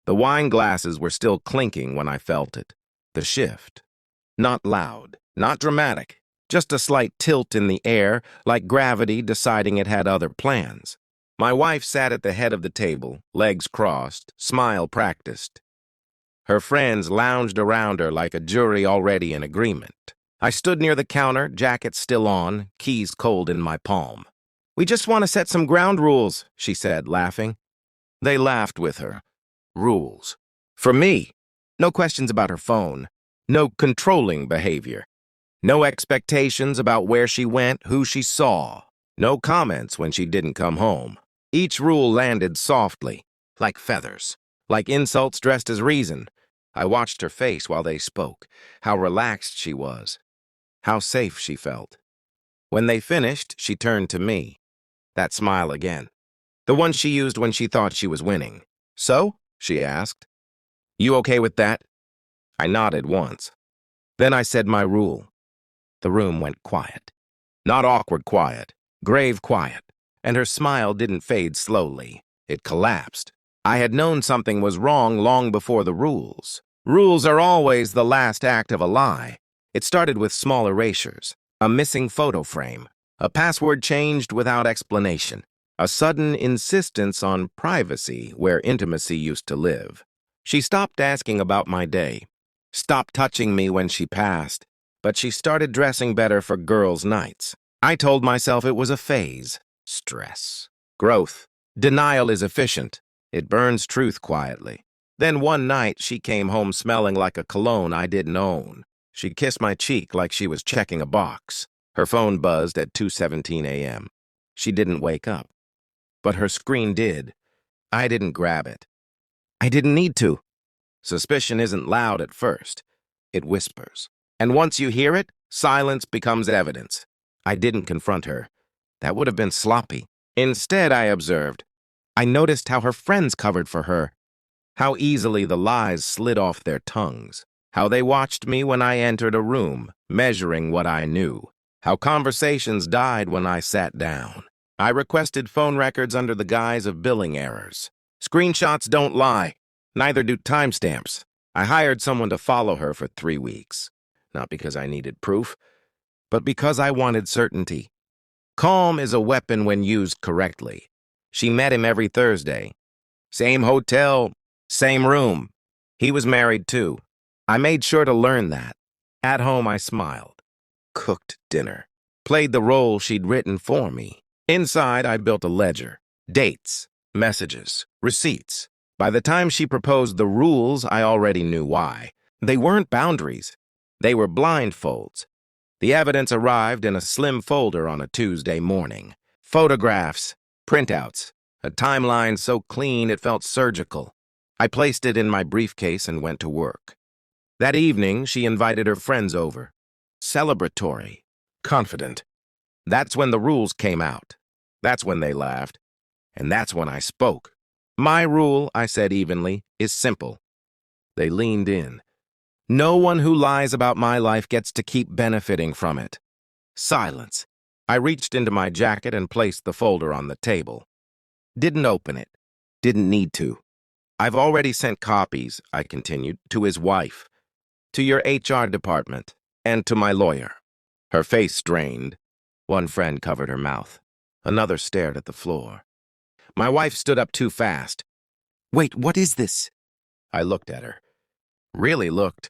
The wine glasses were still clinking when I felt it. The shift. Not loud, not dramatic, just a slight tilt in the air, like gravity deciding it had other plans. My wife sat at the head of the table, legs crossed, smile practiced. Her friends lounged around her like a jury already in agreement. I stood near the counter, jacket still on, keys cold in my palm. "We just want to set some ground rules," she said, laughing. They laughed with her. Rules. For me. No questions about her phone. No controlling behavior. No expectations about where she went, who she saw. No comments when she didn't come home. Each rule landed softly, like feathers, like insults dressed as reason. I watched her face while they spoke, how relaxed she was, how safe she felt. When they finished, she turned to me. That smile again. The one she used when she thought she was winning. "So?" she asked. "You okay with that?" I nodded once. Then I said my rule. The room went quiet. Not awkward quiet, grave quiet. And her smile didn't fade slowly. It collapsed. I had known something was wrong long before the rules. Rules are always the last act of a lie. It started with small erasures, a missing photo frame, a password changed without explanation, a sudden insistence on privacy where intimacy used to live. She stopped asking about my day, stopped touching me when she passed, but she started dressing better for girls' nights. I told myself it was a phase. Stress. Growth. Denial is efficient. It burns truth quietly. Then one night, she came home smelling like a cologne I didn't own. She kissed my cheek like she was checking a box. Her phone buzzed at 2:17 a.m. She didn't wake up. But her screen did. I didn't grab it. I didn't need to. Suspicion isn't loud at first. It whispers. And once you hear it, silence becomes evidence. I didn't confront her. That would have been sloppy. Instead, I observed. I noticed how her friends covered for her. How easily the lies slid off their tongues. How they watched me when I entered a room, measuring what I knew. How conversations died when I sat down. I requested phone records under the guise of billing errors. Screenshots don't lie. Neither do timestamps. I hired someone to follow her for 3 weeks. Not because I needed proof, but because I wanted certainty. Calm is a weapon when used correctly. She met him every Thursday. Same hotel, same room. He was married too. I made sure to learn that. At home, I smiled. Cooked dinner. Played the role she'd written for me. Inside, I built a ledger. Dates, messages, receipts. By the time she proposed the rules, I already knew why. They weren't boundaries. They were blindfolds. The evidence arrived in a slim folder on a Tuesday morning. Photographs, printouts, a timeline so clean it felt surgical. I placed it in my briefcase and went to work. That evening, she invited her friends over. Celebratory, confident. That's when the rules came out. That's when they laughed. And that's when I spoke. My rule, I said evenly, is simple. They leaned in. No one who lies about my life gets to keep benefiting from it. Silence. I reached into my jacket and placed the folder on the table. Didn't open it. Didn't need to. I've already sent copies, I continued, to his wife, to your HR department, and to my lawyer. Her face strained. One friend covered her mouth. Another stared at the floor. My wife stood up too fast. "Wait, what is this?" I looked at her. Really looked.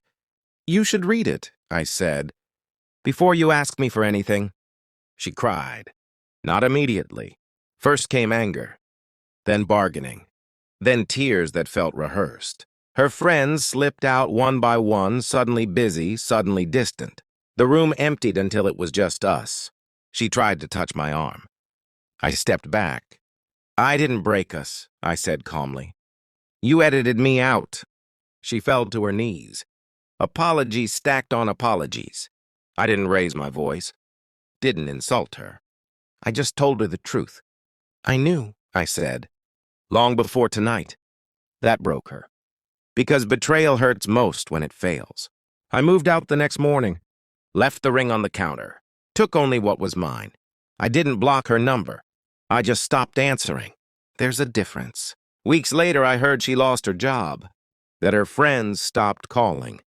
"You should read it," I said, "before you ask me for anything." She cried. Not immediately. First came anger, then bargaining, then tears that felt rehearsed. Her friends slipped out one by one, suddenly busy, suddenly distant. The room emptied until it was just us. She tried to touch my arm. I stepped back. "I didn't break us," I said calmly. "You edited me out." She fell to her knees. Apologies stacked on apologies. I didn't raise my voice. Didn't insult her. I just told her the truth. "I knew," I said, "long before tonight." That broke her. Because betrayal hurts most when it fails. I moved out the next morning. Left the ring on the counter. Took only what was mine. I didn't block her number. I just stopped answering. There's a difference. Weeks later, I heard she lost her job, that her friends stopped calling,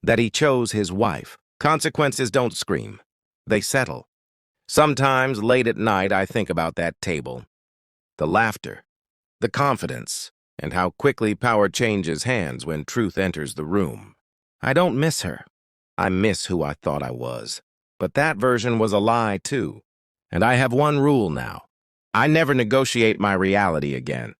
that he chose his wife. Consequences don't scream. They settle. Sometimes, late at night, I think about that table. The laughter, the confidence, and how quickly power changes hands when truth enters the room. I don't miss her. I miss who I thought I was. But that version was a lie, too. And I have one rule now. I never negotiate my reality again.